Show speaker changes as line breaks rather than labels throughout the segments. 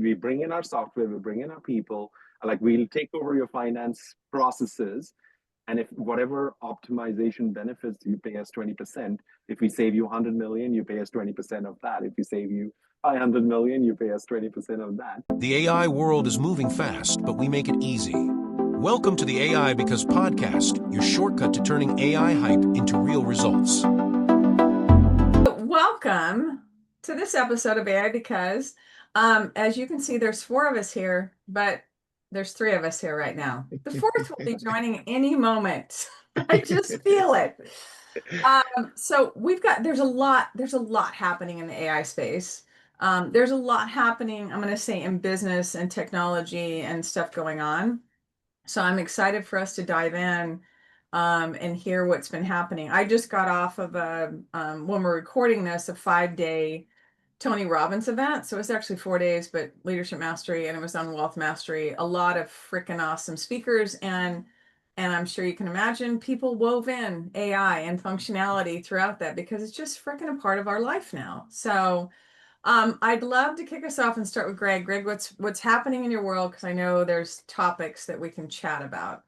We bring in our software, we bring in our people, like we'll take over your finance processes. And if whatever optimization benefits, you pay us 20%. If we save you 100 million, you pay us 20% of that. If we save you 500 million, you pay us 20% of that.
The AI world is moving fast, but we make it easy. Welcome to the AIBecause podcast, your shortcut to turning AI hype into real results.
Welcome to this episode of AIBecause. As you can see, there's 4 of us here, but there's 3 of us here right now. The 4th will be joining any moment. I just feel it. So there's a lot happening in the AI space. There's a lot happening, I'm going to say, in business and technology and stuff going on. So I'm excited for us to dive in and hear what's been happening. I just got off of when we're recording this, a 5-day Tony Robbins event. So it was actually 4 days, but leadership mastery, and it was on wealth mastery. A lot of freaking awesome speakers, and I'm sure you can imagine people wove in AI and functionality throughout that because it's just freaking a part of our life now. So I'd love to kick us off and start with Greg. Greg, what's happening in your world? Because I know there's topics that we can chat about.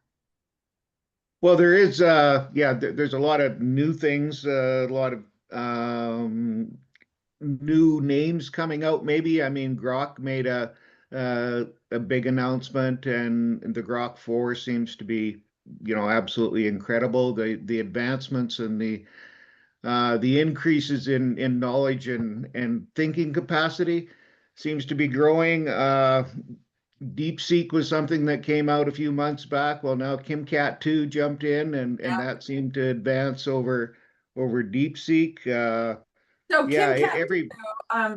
Well, there is, there's a lot of new things, a lot of new names coming out. Maybe, I mean, Grok made a big announcement, and the Grok 4 seems to be, absolutely incredible. The advancements and the increases in knowledge and thinking capacity seems to be growing. DeepSeek was something that came out a few months back. Well, now KimCat 2 jumped in, and that seemed to advance over DeepSeek.
So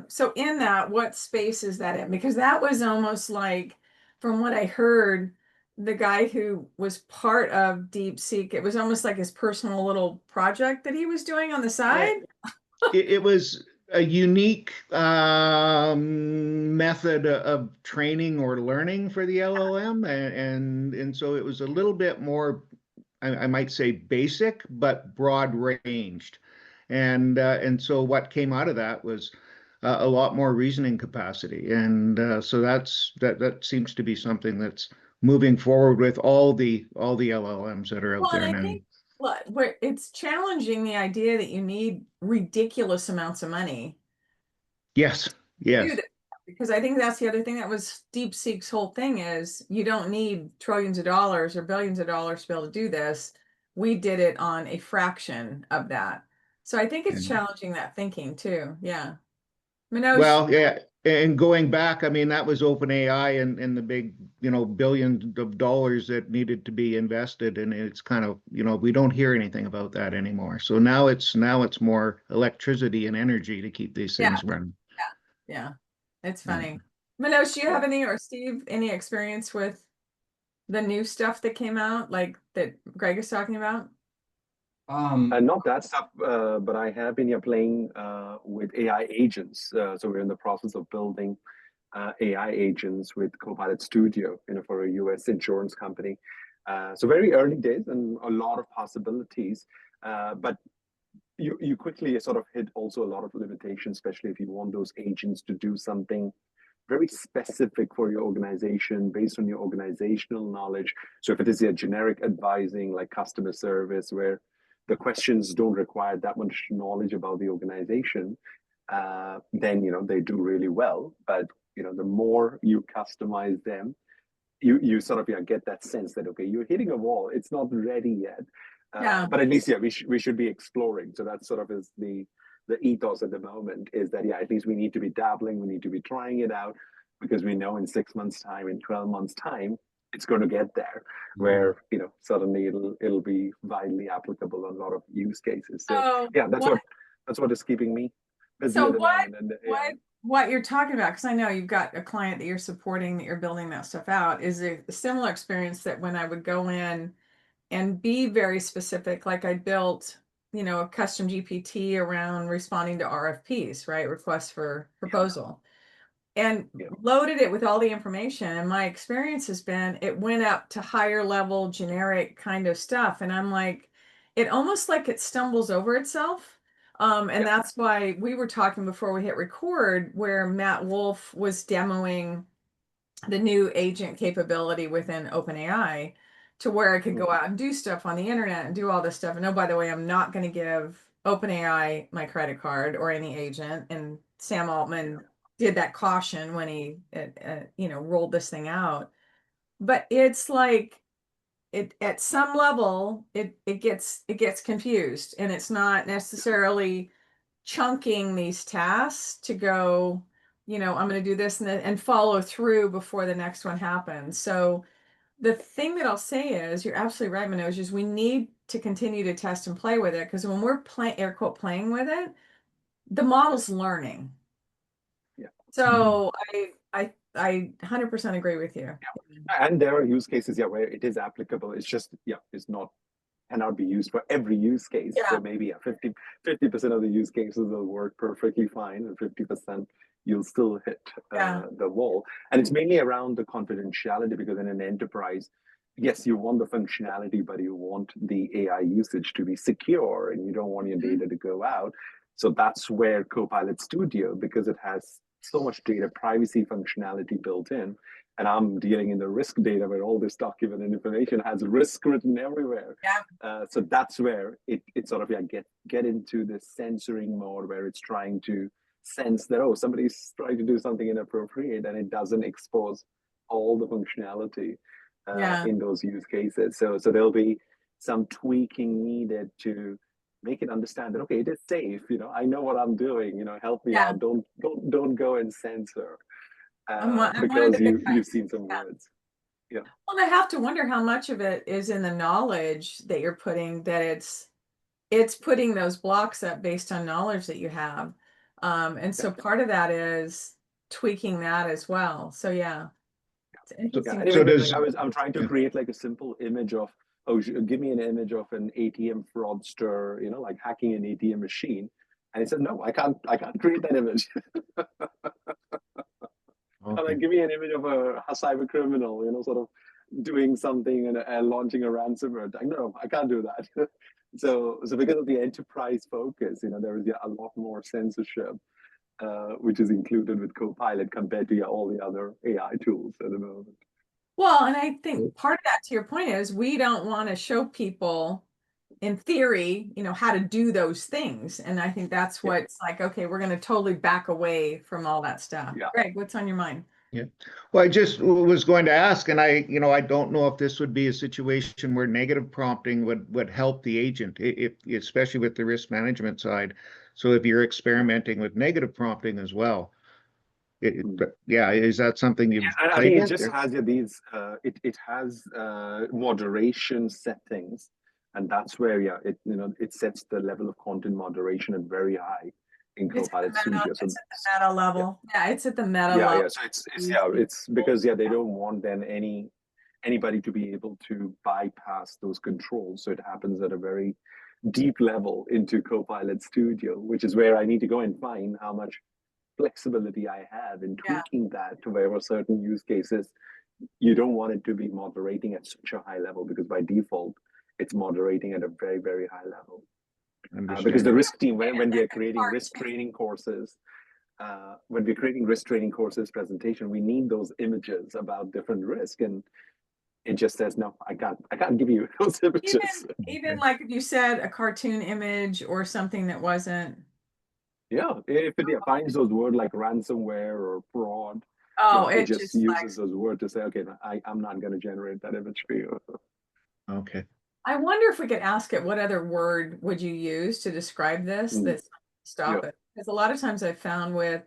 so in that, what space is that in? Because that was almost like, from what I heard, the guy who was part of DeepSeek, it was almost like his personal little project that he was doing on the side.
It was a unique method of training or learning for the LLM, and so it was a little bit more, I might say, basic but broad ranged, and so what came out of that was a lot more reasoning capacity, and so that seems to be something that's moving forward with all the LLMs that are out there now.
Where it's challenging the idea that you need ridiculous amounts of money.
Yes.
Because I think that's the other thing that was DeepSeek's whole thing is you don't need trillions of dollars or billions of dollars to be able to do this. We did it on a fraction of that. So I think it's challenging that thinking too. Yeah. Manoj.
Well, yeah. And going back, I mean, that was OpenAI and the big, billions of dollars that needed to be invested. And it's kind of, we don't hear anything about that anymore. So now it's more electricity and energy to keep these things running.
Yeah. It's funny. Manoj, do you have any, or Steve, any experience with the new stuff that came out, like that Greg is talking about?
Not that stuff, but I have been playing with AI agents. So we're in the process of building AI agents with Copilot Studio, for a US insurance company. So very early days and a lot of possibilities, but you quickly sort of hit also a lot of limitations, especially if you want those agents to do something very specific for your organization based on your organizational knowledge. So if it is a generic advising like customer service where the questions don't require that much knowledge about the organization, then they do really well. But the more you customize them, you sort of get that sense that okay, you're hitting a wall. It's not ready yet, but at least we should be exploring. So that sort of is the ethos at the moment, is that at least we need to be dabbling, we need to be trying it out, because we know in 6 months' time, in 12 months' time, it's going to get there where suddenly it'll be widely applicable on a lot of use cases. So that's what is keeping me busy.
So what you're talking about, because I know you've got a client that you're supporting, that you're building that stuff out, is a similar experience that when I would go in and be very specific, like I built a custom GPT around responding to RFPs, right, requests for proposal. And loaded it with all the information. And my experience has been, it went up to higher level generic kind of stuff. And I'm like, it almost like it stumbles over itself. And that's why we were talking before we hit record, where Matt Wolf was demoing the new agent capability within OpenAI to where I could go out and do stuff on the internet and do all this stuff. And oh, by the way, I'm not going to give OpenAI my credit card or any agent. And Sam Altman did that caution when he, rolled this thing out. But it's like, at some level, it gets confused, and it's not necessarily chunking these tasks to go, I'm going to do this and follow through before the next one happens. So the thing that I'll say is, you're absolutely right, Manoj, is we need to continue to test and play with it, because when we're air quote playing with it, the model's learning.
Yeah.
So I 100% agree with you.
Yeah. And there are use cases, where it is applicable. It's just, it's not, cannot be used for every use case.
Yeah.
So maybe 50% of the use cases will work perfectly fine, and 50% you'll still hit the wall. And it's mainly around the confidentiality, because in an enterprise, yes, you want the functionality, but you want the AI usage to be secure, and you don't want your data to go out. So that's where Copilot Studio, because it has so much data privacy functionality built in, and I'm dealing in the risk data where all this document and information has risk written everywhere.
Yeah.
So that's where it sort of get into the censoring mode, where it's trying to sense that, oh, somebody's trying to do something inappropriate, and it doesn't expose all the functionality in those use cases. So there'll be some tweaking needed to make it understand that, okay, it is safe. I know what I'm doing. Help me out. Don't go and censor because you've seen some words. Yeah.
Well, I have to wonder how much of it is in the knowledge that you're putting, that it's putting those blocks up based on knowledge that you have. And so part of that is tweaking that as well. So it's interesting.
Anyway, I'm trying to create like a simple image of, give me an image of an ATM fraudster, like hacking an ATM machine. And he said, no, I can't create that image. Like, give me an image of a cyber criminal, sort of doing something and launching a ransomware attack. No, I can't do that. So because of the enterprise focus, there is a lot more censorship, which is included with Copilot compared to all the other AI tools at the moment.
Well, and I think part of that, to your point, is we don't want to show people, in theory, how to do those things. And I think that's what's like, okay, we're going to totally back away from all that stuff.
Yeah.
Greg, what's on your mind?
Yeah. Well, I just was going to ask, and I don't know if this would be a situation where negative prompting would help the agent, especially with the risk management side. So if you're experimenting with negative prompting as well. Is that something you've
I think it just has these it has moderation settings, and that's where it sets the level of content moderation at very high in Copilot Studio. So
it's at the meta level. Yeah, it's at the meta level.
Yeah. So it's because they don't want then anybody to be able to bypass those controls. So it happens at a very deep level into Copilot Studio, which is where I need to go and find how much flexibility I have in tweaking that to where certain use cases you don't want it to be moderating at such a high level, because by default it's moderating at a very, very high level. Because the risk team, when we are creating risk training courses, presentation, we need those images about different risk, and it just says, no, I can't give you those images.
Even like if you said a cartoon image or something that wasn't.
Yeah, if it finds those words like ransomware or fraud, it just uses those words to say, okay, I'm not going to generate that image for you.
Okay.
I wonder if we could ask it, what other word would you use to describe this? That's stop it. Because a lot of times I've found with,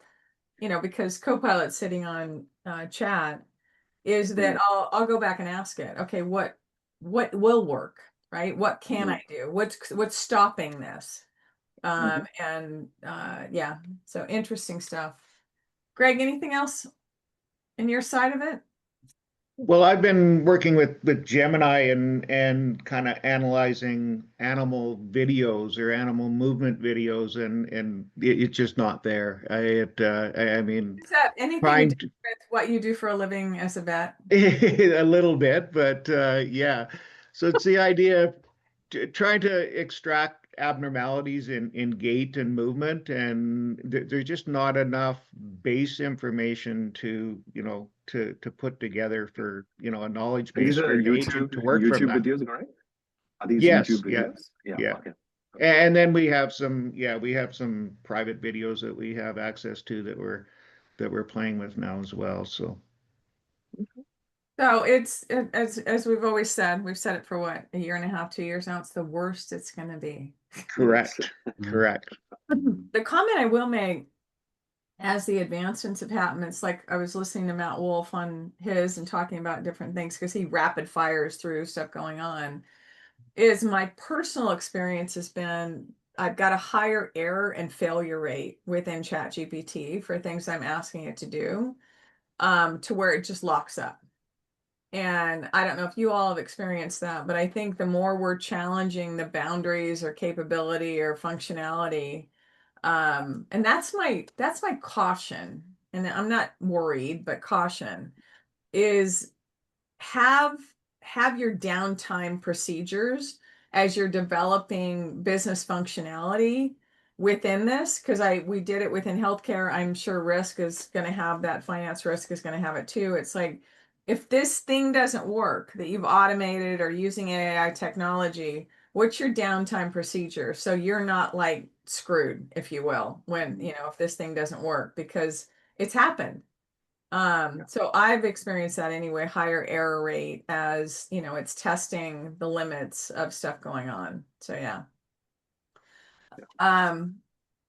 because Copilot's sitting on chat, is that I'll go back and ask it, okay, what will work, right? What can I do? What's stopping this? So interesting stuff. Greg, anything else in your side of it?
Well, I've been working with Gemini and kind of analyzing animal videos or animal movement videos, and it's just not there. I mean,
is that anything to do with what you do for a living as a vet?
A little bit, but yeah. So it's the idea of trying to extract abnormalities in gait and movement, and there's just not enough base information to, to put together for, a knowledge
And
base
these are
for an agent to work from
YouTube
that.
videos, right? Are these
Yes,
YouTube videos?
yeah.
Okay.
And then we have some private videos that we have access to that we're playing with now as well. So
So as we've always said, we've said it for what, a year and a half, 2 years now. It's the worst it's going to be.
correct.
The comment I will make, as the advancements have happened, it's like I was listening to Matt Wolf on his and talking about different things because he rapid fires through stuff going on. Is my personal experience has been I've got a higher error and failure rate within ChatGPT for things I'm asking it to do, to where it just locks up. And I don't know if you all have experienced that, but I think the more we're challenging the boundaries or capability or functionality, and that's my caution, and I'm not worried, but caution is have your downtime procedures as you're developing business functionality within this, because we did it within healthcare. I'm sure risk is going to have that, finance risk is going to have it too. It's like, if this thing doesn't work that you've automated or using AI technology, what's your downtime procedure? So you're not like screwed, if you will, when, if this thing doesn't work, because it's happened. So I've experienced that anyway, higher error rate as, it's testing the limits of stuff going on. So yeah.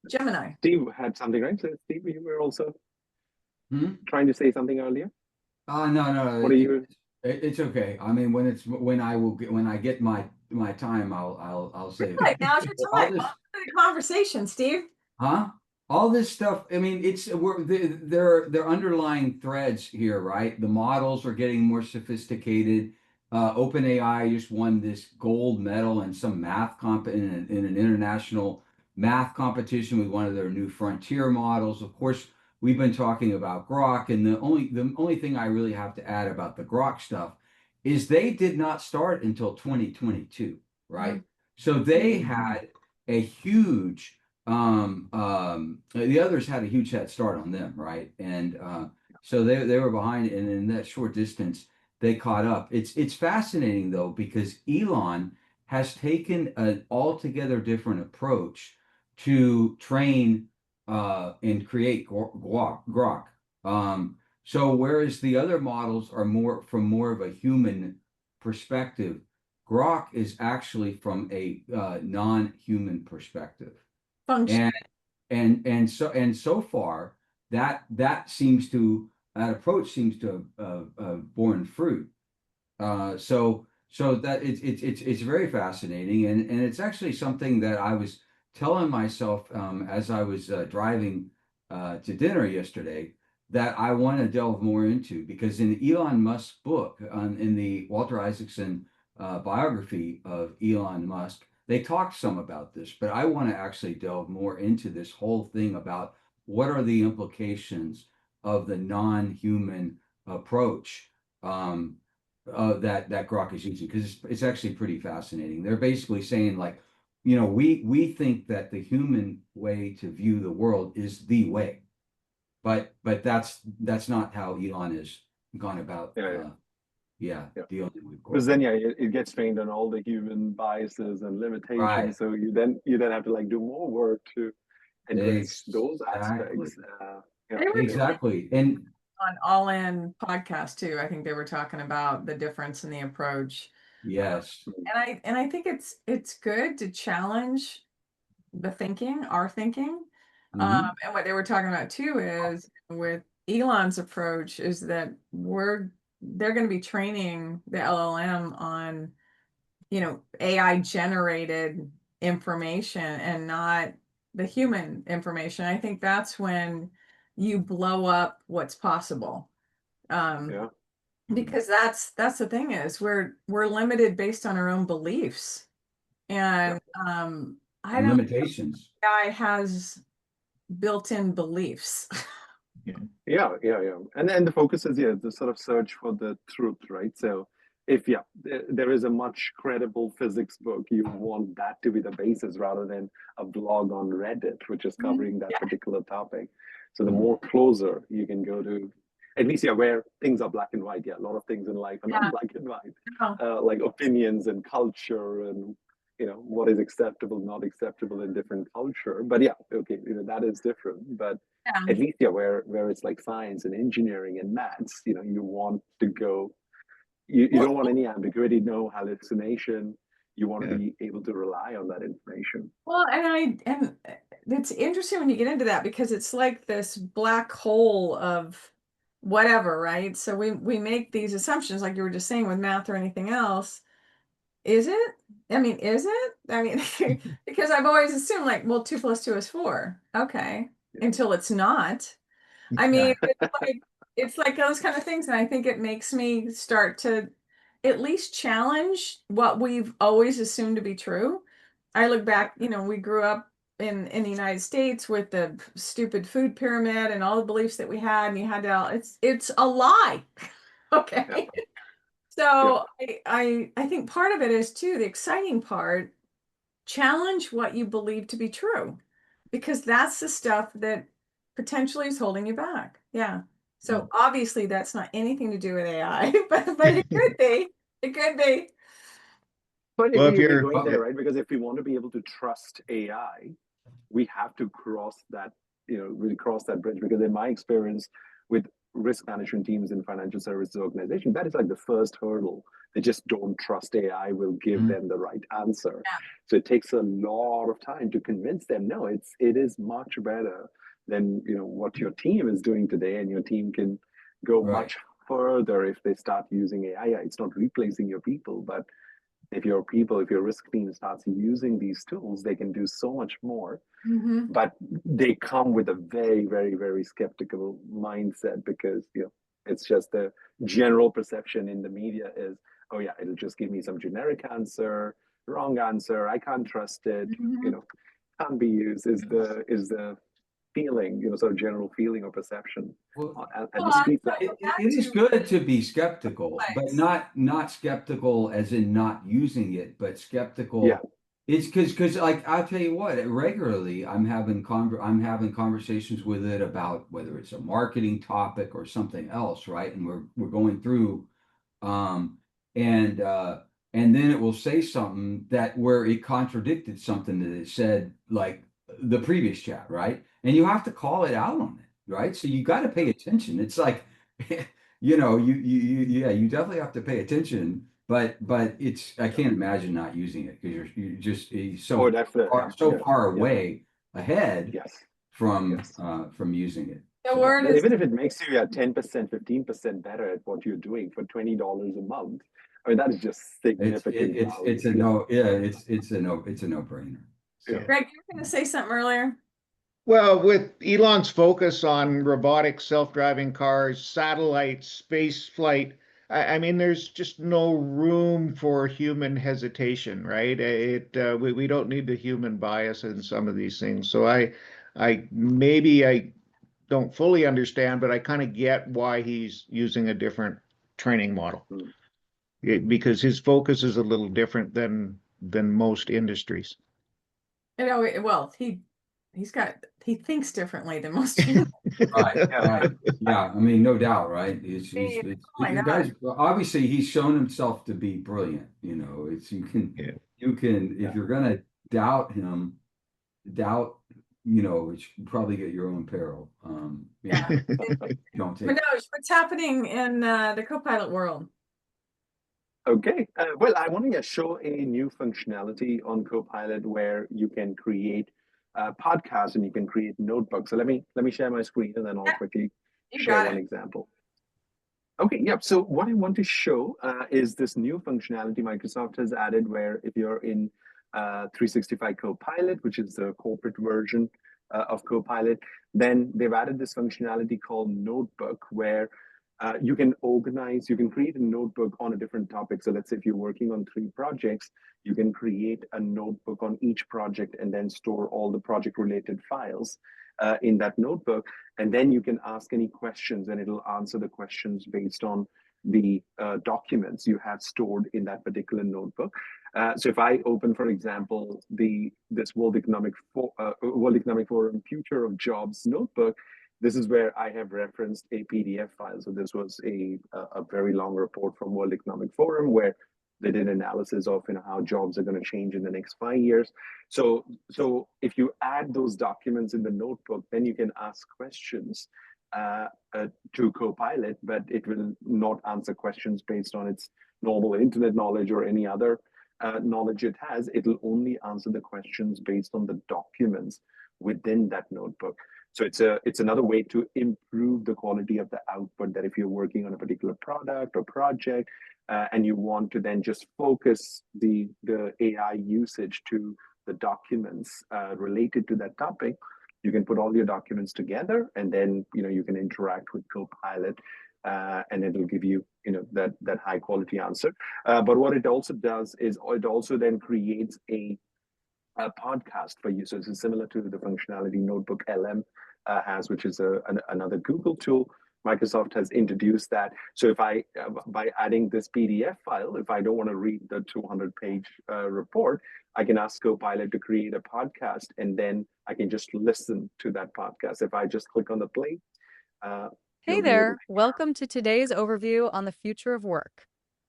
Gemini.
Steve had something, right? So Steve, you were also
Hmm?
trying to say something earlier.
No.
What are you?
It's okay. I mean, when I get my time, I'll say it.
Right, now's your
All
time.
this,
Welcome to the conversation, Steve.
huh? All this stuff. I mean, they're underlying threads here, right? The models are getting more sophisticated. OpenAI just won this gold medal in some math in an international math competition with one of their new frontier models. Of course, we've been talking about Grok, and the only thing I really have to add about the Grok stuff is they did not start until 2022, right?
Mm-hmm.
So they had a huge the others had a huge head start on them, right? And so they were behind, and in that short distance they caught up. It's fascinating though, because Elon has taken an altogether different approach to train and create Grok. So whereas the other models are more of a human perspective, Grok is actually from a non-human perspective.
Function.
And so far that approach seems to have borne fruit. So that it's very fascinating, and it's actually something that I was telling myself as I was driving to dinner yesterday, that I want to delve more into, because in Elon Musk's book, in the Walter Isaacson biography of Elon Musk, they talked some about this, but I want to actually delve more into this whole thing about what are the implications of the non-human approach that Grok is using, because it's actually pretty fascinating. They're basically saying, like, we think that the human way to view the world is the way, but that's not how Elon has gone about dealing with Grok.
Because then it gets trained on all the human biases and limitations.
Right.
So you then have to like do more work to address those aspects.
Exactly. And
on All In podcast too, I think they were talking about the difference in the approach.
yes.
And I think it's good to challenge our thinking. And what they were talking about too is with Elon's approach is that they're going to be training the LLM on, AI generated information and not the human information. I think that's when you blow up what's possible. Because that's the thing, is we're limited based on our own beliefs. And I don't
limitations.
AI has built-in beliefs.
Yeah. And then the focus is the sort of search for the truth, right? So if there is a much credible physics book, you want that to be the basis rather than a blog on Reddit, which is covering that particular topic. So the more closer you can go to, at least where things are black and white. A lot of things in life are not black and white, like opinions and culture and what is acceptable, not acceptable in different culture. But that is different. But at least where it's like science and engineering and maths, you want to go. You don't want any ambiguity, no hallucination. You want to be able to rely on that information.
Well, and it's interesting when you get into that, because it's like this black hole of whatever, right? So we make these assumptions, like you were just saying, with math or anything else. Is it? I mean, is it? I mean, because I've always assumed, like, well, 2 + 2 is 4. Okay. Until it's not. I mean, it's like those kind of things. And I think it makes me start to at least challenge what we've always assumed to be true. I look back, we grew up in the United States with the stupid food pyramid and all the beliefs that we had, and you had to, it's a lie. Okay. So I think part of it is too, the exciting part, challenge what you believe to be true, because that's the stuff that potentially is holding you back. Yeah. So obviously that's not anything to do with AI, but it could be. It could be.
But
Well,
if
if
you're
you're
going there, right? Because if we want to be able to trust AI, we have to cross that, really cross that bridge. Because in my experience with risk management teams in financial services organizations, that is like the first hurdle. They just don't trust AI will give them the right answer. So it takes a lot of time to convince them, no, it is much better than what your team is doing today, and your team can go much further if they start using AI. It's not replacing your people, but if your risk team starts using these tools, they can do so much more. But they come with a very, very, very skeptical mindset, because it's just the general perception in the media is, oh yeah, it'll just give me some generic answer, wrong answer, I can't trust it, can't be used, is the feeling, sort of general feeling or perception. At the street level.
It is good to be skeptical, but not skeptical as in not using it, but skeptical. It's because like, I'll tell you what, regularly I'm having conversations with it about whether it's a marketing topic or something else, right? And we're going through, and then it will say something where it contradicted something that it said like the previous chat, right? And you have to call it out on it, right? So you got to pay attention. It's like, you definitely have to pay attention. But I can't imagine not using it, because you're just so far away ahead from using it.
Even if it makes you 10%, 15% better at what you're doing for $20 a month, I mean, that is just significant.
It's a no-brainer. So.
Greg, you were going to say something earlier.
Well, with Elon's focus on robotic self-driving cars, satellites, space flight, I mean, there's just no room for human hesitation, right? We don't need the human bias in some of these things. So I don't fully understand, but I kind of get why he's using a different training model, because his focus is a little different than most industries.
Well, he thinks differently than most humans.
Right. Yeah, I mean, no doubt, right? You guys, obviously, he's shown himself to be brilliant. If you're gonna doubt him, it's probably at your own peril. Don't take.
Manoj, what's happening in the Copilot world?
Okay, well, I want to show a new functionality on Copilot where you can create podcasts and you can create notebooks. So let me share my screen, and then I'll quickly share one example. Okay, so what I want to show is this new functionality Microsoft has added, where if you're in 365 Copilot, which is the corporate version of Copilot, then they've added this functionality called Notebook, where you can create a notebook on a different topic. So let's say if you're working on 3 projects, you can create a notebook on each project and then store all the project related files in that notebook. And then you can ask any questions and it'll answer the questions based on the documents you have stored in that particular notebook. So if I open, for example, this World Economic Forum Future of Jobs notebook, this is where I have referenced a PDF file. So this was a very long report from World Economic Forum where they did analysis of how jobs are going to change in the next 5 years. So if you add those documents in the notebook, then you can ask questions to Copilot, but it will not answer questions based on its normal internet knowledge or any other knowledge it has. It will only answer the questions based on the documents within that notebook. So it's another way to improve the quality of the output, that if you're working on a particular product or project and you want to then just focus the AI usage to the documents related to that topic, you can put all your documents together, and then you can interact with Copilot, and it'll give you that high quality answer. But what it also does is it also then creates a podcast for you. So this is similar to the functionality Notebook LM has, which is another Google tool. Microsoft has introduced that. So if I, by adding this PDF file, if I don't want to read the 200-page report, I can ask Copilot to create a podcast, and then I can just listen to that podcast. If I just click on the play.
Hey there, welcome to today's overview on the future of work.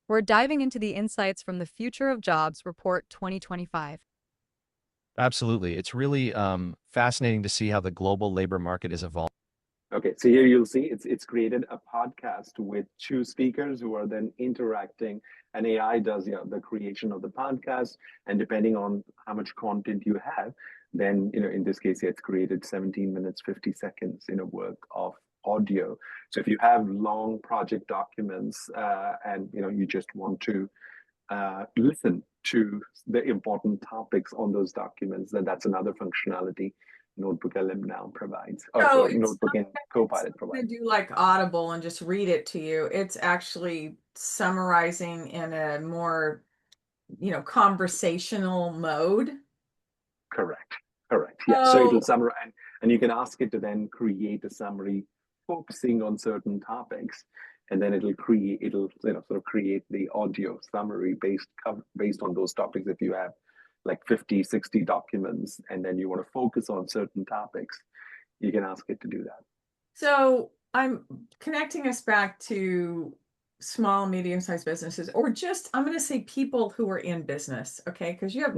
We're diving into the insights from the Future of Jobs Report 2025.
Absolutely. It's really fascinating to see how the global labor market is evolving.
Okay, so here you'll see it's created a podcast with 2 speakers who are then interacting, and AI does the creation of the podcast, and depending on how much content you have, then in this case it's created 17 minutes 50 seconds worth of audio. So if you have long project documents and you just want to listen to the important topics on those documents, then that's another functionality Notebook LM now provides. Notebook and Copilot provides.
Do like Audible and just read it to you. It's actually summarizing in a more, conversational mode.
Correct. Yeah. So it'll summarize, and you can ask it to then create a summary focusing on certain topics, and then it'll create the audio summary based on those topics. If you have like 50, 60 documents, and then you want to focus on certain topics, you can ask it to do that.
So I'm connecting us back to small, medium-sized businesses, or just, I'm going to say people who are in business, okay? Because you have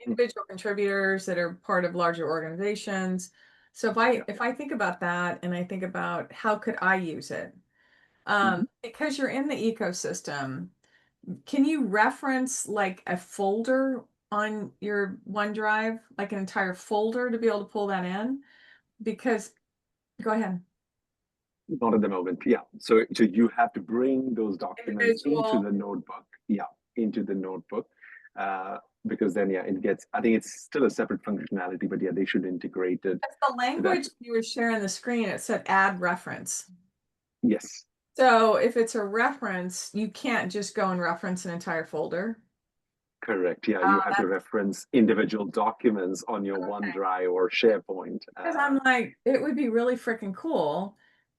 individual contributors that are part of larger organizations. So if I think about that, and I think about how could I use it, because you're in the ecosystem, can you reference like a folder on your OneDrive, like an entire folder, to be able to pull that in? Because, go ahead.
Not at the moment, yeah. So you have to bring those documents into the notebook, because then, it gets, I think it's still a separate functionality, but they should integrate it.
That's the language you were sharing the screen, it said add reference.
Yes.
So if it's a reference, you can't just go and reference an entire folder.
Correct. Yeah, you have to reference individual documents on your OneDrive or SharePoint.
Because I'm like, it would be really freaking cool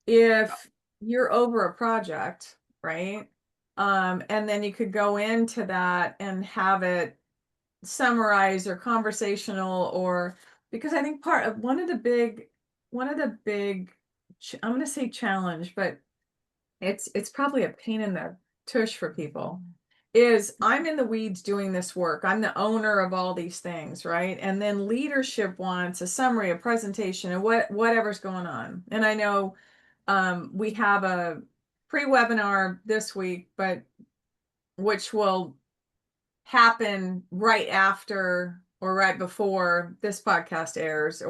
if you're over a project, right? And then you could go into that and have it summarized or conversational, or because I think part of one of the big, I'm going to say challenge, but it's probably a pain in the tush for people, is I'm in the weeds doing this work. I'm the owner of all these things, right? And then leadership wants a summary, a presentation, and whatever's going on. And I know we have a pre-webinar this week, but which will happen right after or right before this podcast airs,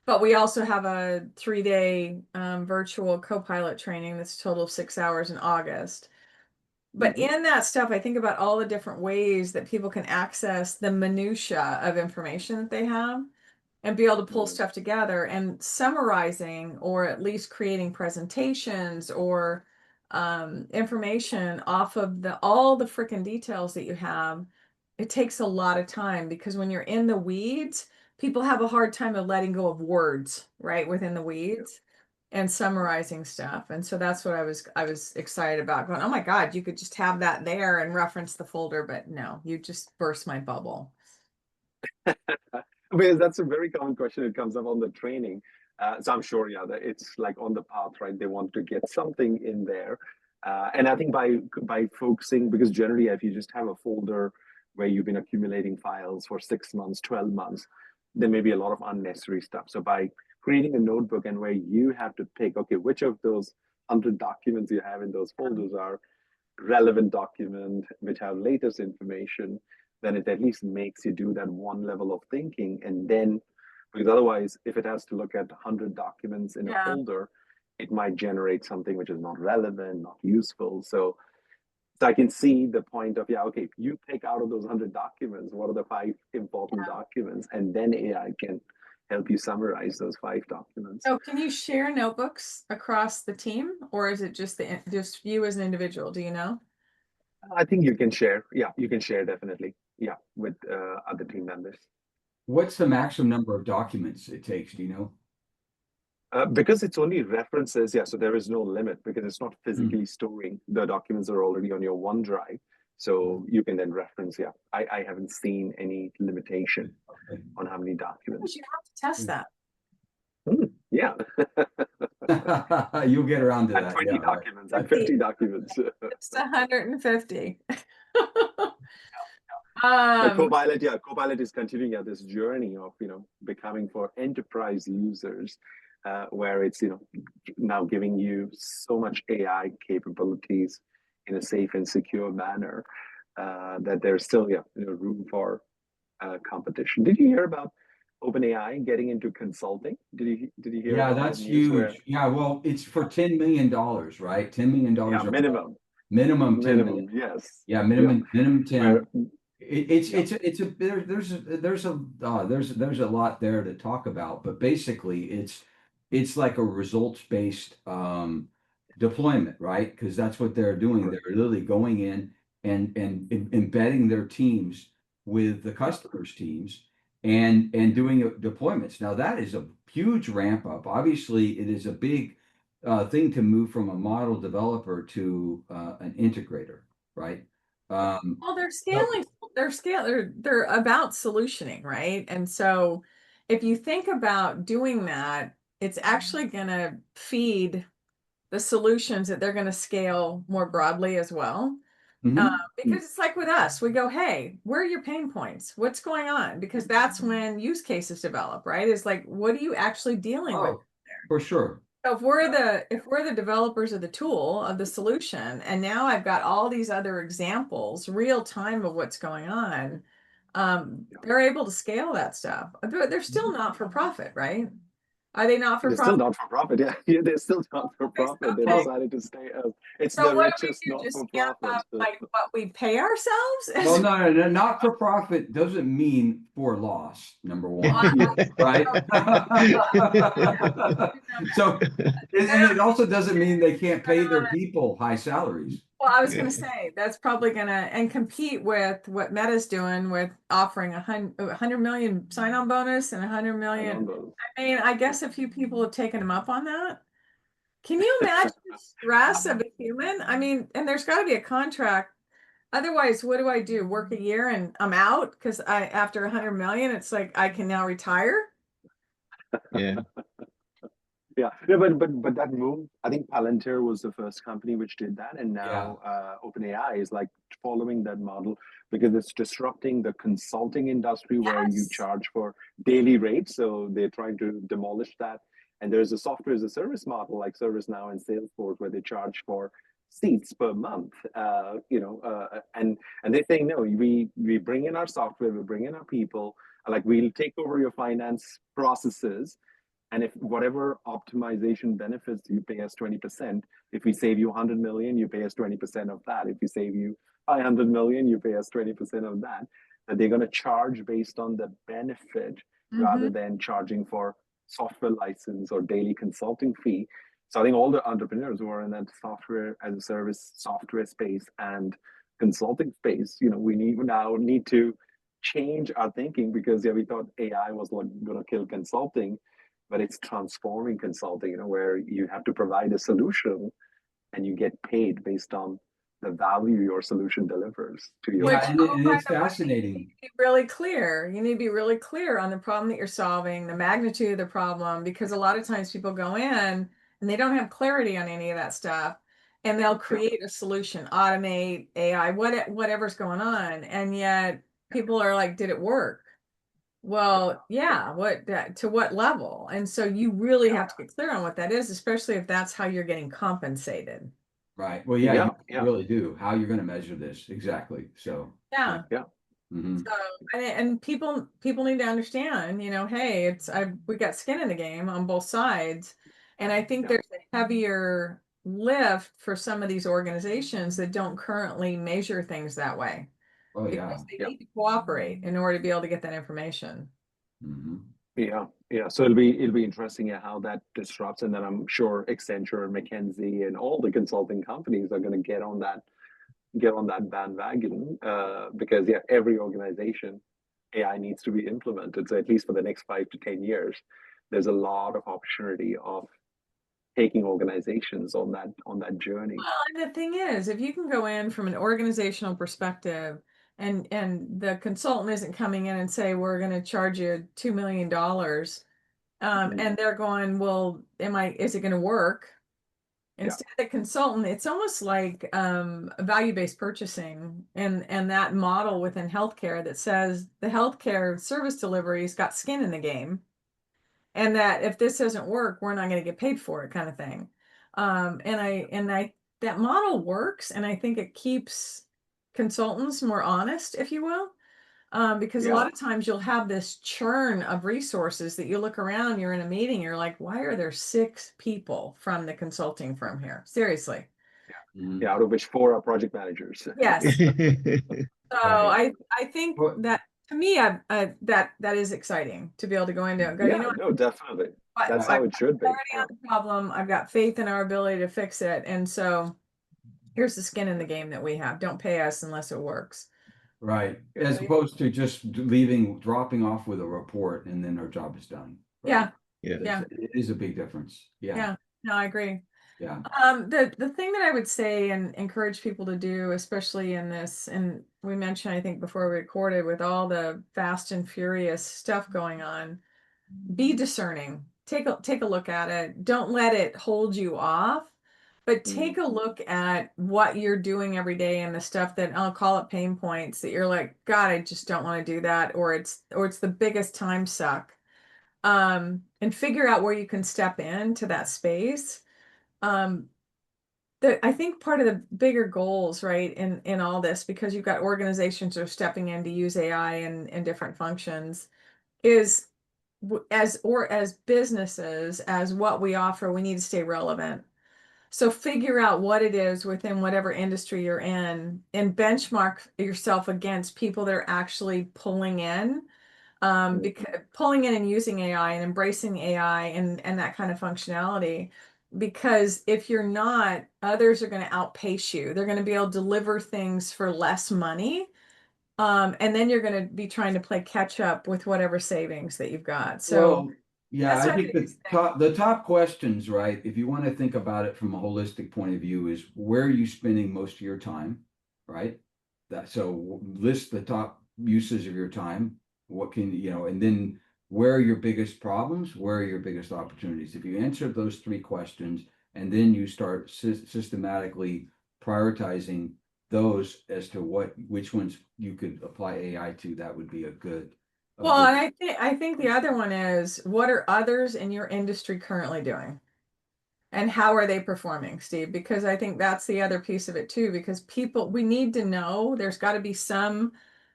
but we also have a 3-day virtual Copilot training that's a total of 6 hours in August. But in that stuff, I think about all the different ways that people can access the minutia of information that they have and be able to pull stuff together, and summarizing, or at least creating presentations or information off of all the freaking details that you have. It takes a lot of time, because when you're in the weeds, people have a hard time of letting go of words, right, within the weeds. and summarizing stuff. And so that's what I was excited about, going, oh my God, you could just have that there and reference the folder, but no, you just burst my bubble.
Because that's a very common question. It comes up on the training. So I'm sure, yeah, that it's like on the path, right? They want to get something in there. And I think by focusing, because generally if you just have a folder where you've been accumulating files for 6 months, 12 months, there may be a lot of unnecessary stuff. So by creating a notebook and where you have to pick, okay, which of those 100 documents you have in those folders are relevant document, which have latest information, then it at least makes you do that one level of thinking. And then, because otherwise, if it has to look at 100 documents in a folder, it might generate something which is not relevant, not useful. So I can see the point of, yeah, okay, you pick out of those 100 documents, what are the 5 important documents? And then AI can help you summarize those 5 documents.
So can you share notebooks across the team, or is it just just you as an individual? Do you know?
I think you can share. Yeah, you can share definitely. Yeah, with other team members.
What's the maximum number of documents it takes? Do you know?
Because it's only references, yeah, so there is no limit because it's not physically storing. The documents are already on your OneDrive. So you can then reference, yeah. I haven't seen any limitation on how many documents.
You have to test that.
Yeah.
You'll get around to
at
that.
20 documents, at 50 documents.
It's 150.
But Copilot, yeah, Copilot is continuing this journey of, becoming for enterprise users, where it's, now giving you so much AI capabilities in a safe and secure manner, that there's still, room for competition. Did you hear about OpenAI getting into consulting? Did you hear?
Yeah, that's huge. Yeah, well, it's for $10 million, right? $10 million.
Yeah, minimum.
Minimum 10 million.
Yes.
Yeah, minimum 10. There's a lot there to talk about, but basically it's like a results-based deployment, right? Because that's what they're doing. They're literally going in and embedding their teams with the customers' teams and doing deployments. Now that is a huge ramp up. Obviously, it is a big thing to move from a model developer to an integrator, right?
Well, they're scaling. They're about solutioning, right? And so, if you think about doing that, it's actually going to feed the solutions that they're going to scale more broadly as well. Because it's like with us, we go, hey, where are your pain points? What's going on? Because that's when use cases develop, right? It's like, what are you actually dealing with there?
For sure.
So if we're the developers of the tool, of the solution, and now I've got all these other examples, real time of what's going on, they're able to scale that stuff. But they're still not for profit, right? Are they not for
They're
profit?
still not for profit. Yeah, they're still not for profit. They decided to stay. It's
So
the
what do we
richest
do?
not
Just
for
amp
profit.
up like what we pay ourselves?
Well, no, not for profit doesn't mean for loss, number one, right? So, and it also doesn't mean they can't pay their people high salaries.
Well, I was going to say that's probably going to and compete with what Meta's doing with offering 100 million sign-on bonus and 100 million. I mean, I guess a few people have taken them up on that. Can you imagine the stress of a human? I mean, and there's got to be a contract. Otherwise, what do I do? Work a year and I'm out because after 100 million, it's like I can now retire.
Yeah.
Yeah, but that move, I think Palantir was the first company which did that, and now OpenAI is like following that model because it's disrupting the consulting industry where you charge for daily rates. So they're trying to demolish that. And there's a software as a service model like ServiceNow and Salesforce where they charge for seats per month. And they say no, we bring in our software, we bring in our people, like we'll take over your finance processes. And if whatever optimization benefits you pay us 20%, if we save you 100 million, you pay us 20% of that. If we save you 500 million, you pay us 20% of that. That they're going to charge based on the benefit rather than charging for software license or daily consulting fee. So I think all the entrepreneurs who are in that software as a service software space and consulting space, we need to change our thinking because we thought AI was going to kill consulting. but it's transforming consulting, where you have to provide a solution and you get paid based on the value your solution delivers to your
Yeah, and,
client.
and it's
You
fascinating.
need to be really clear. You need to be really clear on the problem that you're solving, the magnitude of the problem, because a lot of times people go in and they don't have clarity on any of that stuff, and they'll create a solution, automate AI, whatever's going on, and yet people are like, "Did it work?" Well, yeah, to what level? And so you really have to get clear on what that is, especially if that's how you're getting compensated.
Right. Well, yeah, you
Yeah.
really do. How you're going to measure this exactly. So
Yeah.
mhm.
So, and people need to understand, hey, we got skin in the game on both sides. And I think there's a heavier lift for some of these organizations that don't currently measure things that way,
Oh yeah.
because they need to cooperate in order to be able to get that information.
Mhm.
Yeah. So it'll be interesting how that disrupts, and then I'm sure Accenture, McKinsey, and all the consulting companies are going to get on that bandwagon, because every organization, AI needs to be implemented. So at least for the next 5 to 10 years, there's a lot of opportunity of taking organizations on that journey.
Well, and the thing is, if you can go in from an organizational perspective, and the consultant isn't coming in and say, we're going to charge you $2 million, and they're going, well, is it going to work? Instead of the consultant, it's almost like value-based purchasing, and that model within healthcare that says the healthcare service delivery's got skin in the game, and that if this doesn't work, we're not going to get paid for it, kind of thing. And I that model works, and I think it keeps consultants more honest, if you will. Because a lot of times you'll have this churn of resources that you look around, you're in a meeting, you're like, why are there 6 people from the consulting firm here? Seriously.
Mhm.
Out of which 4 are project managers.
Yes. So
Right.
I think
Well,
that, to me, that is exciting to be able to go into and go,
Yeah, no, definitely. That's how
I've
it
got
should be.
clarity on the problem. I've got faith in our ability to fix it. And so here's the skin in the game that we have. Don't pay us unless it works.
right. As
So,
opposed to just dropping off with a report and then our job is done. Right?
yeah.
Yeah. It is a big difference. Yeah.
Yeah. No, I agree.
Yeah.
The thing that I would say and encourage people to do, especially in this, and we mentioned, I think before we recorded, with all the fast and furious stuff going on, be discerning. Take a look at it. Don't let it hold you off, but take a look at what you're doing every day and the stuff that, I'll call it pain points, that you're like, God, I just don't want to do that, or it's the biggest time suck. And figure out where you can step into that space. Um, I think part of the bigger goals, right, in all this, because you've got organizations that are stepping in to use AI in different functions, is as businesses, as what we offer, we need to stay relevant. So figure out what it is within whatever industry you're in, and benchmark yourself against people that are actually pulling in and using AI and embracing AI and that kind of functionality. Because if you're not, others are going to outpace you. They're going to be able to deliver things for less money. And then you're going to be trying to play catch up with whatever savings that you've got. So
Well, yeah,
that's
I
my
think the
biggest thing.
top questions, right, if you want to think about it from a holistic point of view, is where are you spending most of your time, right? List the top uses of your time. What can and then where are your biggest problems? Where are your biggest opportunities? If you answer those 3 questions, and then you start systematically prioritizing those as to which ones you could apply AI to, that would be a good.
Well, and I think the other one is, what are others in your industry currently doing? And how are they performing, Steve? Because I think that's the other piece of it too, because we need to know there's got to be some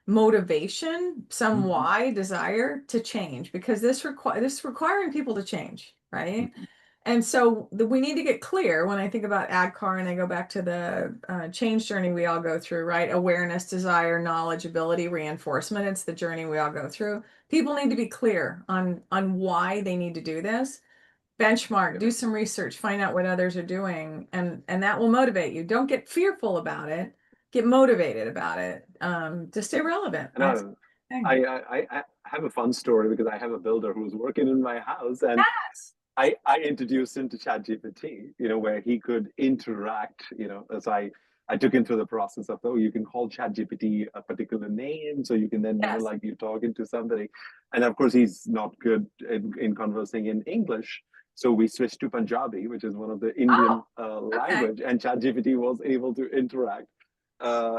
motivation, some why desire to change, because this requiring people to change, right? And so we need to get clear. When I think about AdCar and I go back to the change journey we all go through, right? Awareness, desire, knowledge, ability, reinforcement. It's the journey we all go through. People need to be clear on why they need to do this. Benchmark, do some research, find out what others are doing, and that will motivate you. Don't get fearful about it. Get motivated about it, to stay relevant.
I have a fun story because I have a builder who's working in my house, and
Yes.
I introduced him to ChatGPT, where he could interact, as I took him through the process of, you can call ChatGPT a particular name, so you can then,
Yes.
like you're talking to somebody. And of course, he's not good in conversing in English. So we switched to Punjabi, which is one of the Indian language, and ChatGPT was able to interact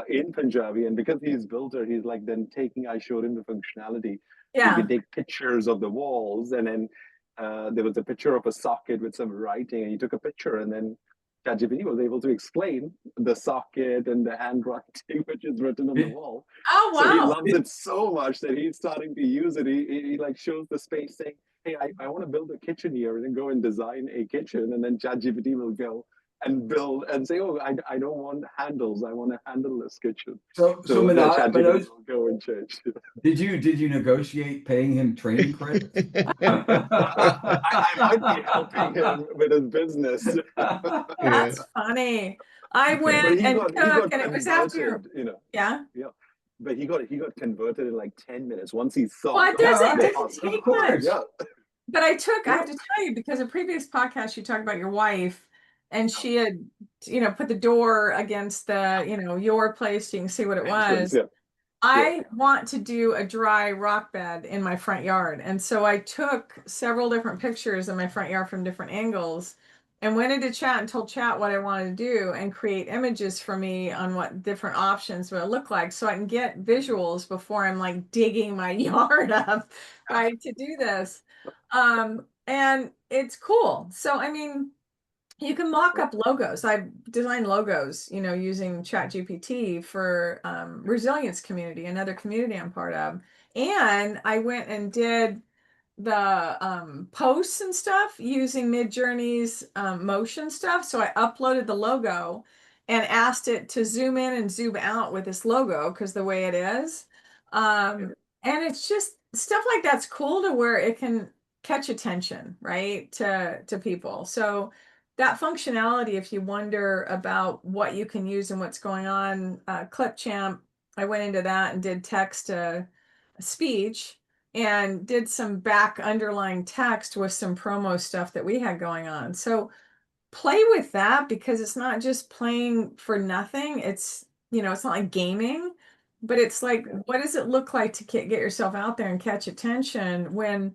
in Punjabi. And because he's builder, he's like then I showed him the functionality.
Yeah.
You can take pictures of the walls, and then there was a picture of a socket with some writing, and he took a picture, and then ChatGPT was able to explain the socket and the handwriting which is written on the wall.
Oh, wow.
So he loves it so much that he's starting to use it. He like shows the space saying, hey, I want to build a kitchen here, and then go and design a kitchen, and then ChatGPT will go and build and say, oh, I don't want handles, I want a handleless kitchen.
So
ChatGPT will go and change.
Did you negotiate paying him training credits?
I might be helping him with his business.
That's funny. I went and cooked, and it was after, yeah.
But he got converted in like 10 minutes once he saw.
Well, it doesn't take much.
Yeah.
But I have to tell you, because a previous podcast you talked about your wife, and she had, put the door against the, your place so you can see what it was.
Yeah.
I want to do a dry rock bed in my front yard. And so I took several different pictures of my front yard from different angles and went into chat and told chat what I wanted to do and create images for me on what different options would look like, so I can get visuals before I'm like digging my yard up, right, to do this. And it's cool. So, I mean, you can mock up logos. I've designed logos, using ChatGPT for Resilience Community, another community I'm part of. And I went and did the posts and stuff using Midjourney's motion stuff. So I uploaded the logo and asked it to zoom in and zoom out with this logo because the way it is. And it's just stuff like that's cool to where it can catch attention, right, to people. So that functionality, if you wonder about what you can use and what's going on, Clipchamp, I went into that and did text to speech and did some back underlying text with some promo stuff that we had going on. So play with that, because it's not just playing for nothing. It's, it's not like gaming, but it's like, what does it look like to get yourself out there and catch attention when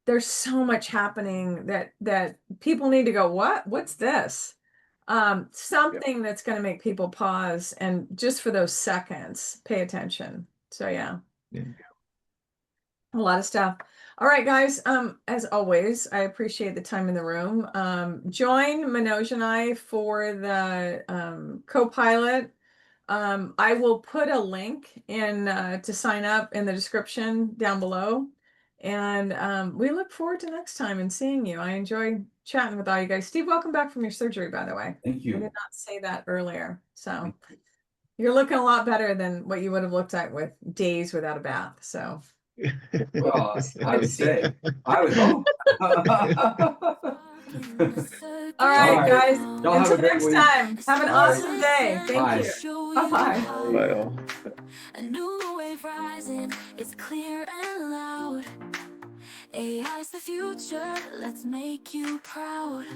there's so much happening that people need to go, what's this? Something that's going to make people pause and just for those seconds, pay attention. So yeah. A lot of stuff. All right, guys. As always, I appreciate the time in the room. Join Manoj and I for the Copilot. I will put a link in to sign up in the description down below. And we look forward to next time and seeing you. I enjoyed chatting with all you guys. Steve, welcome back from your surgery, by the way.
Thank you.
I did not say that earlier. So you're looking a lot better than what you would have looked like with days without a bath. So.
Well, I would say, I would hope.
All right, guys.
Y'all have a
Until
great
next
week.
time. Have an awesome day. Thank
Bye.
you. Bye-bye.
Bye.
A new wave rising, it's clear and loud. AI's the future, let's make you proud.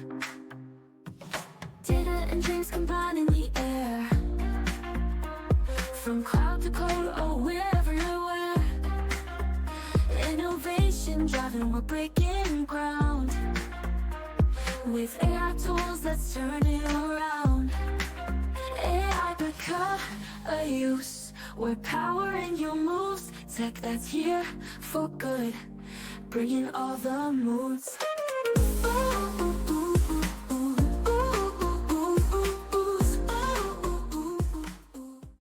Data and dreams combine in the air. From cloud to code, oh, we're everywhere. Innovation driving, we're breaking ground. With AI tools, let's turn it around. AIBecause, we're powering your moves. Tech that's here for good, bringing all the moods.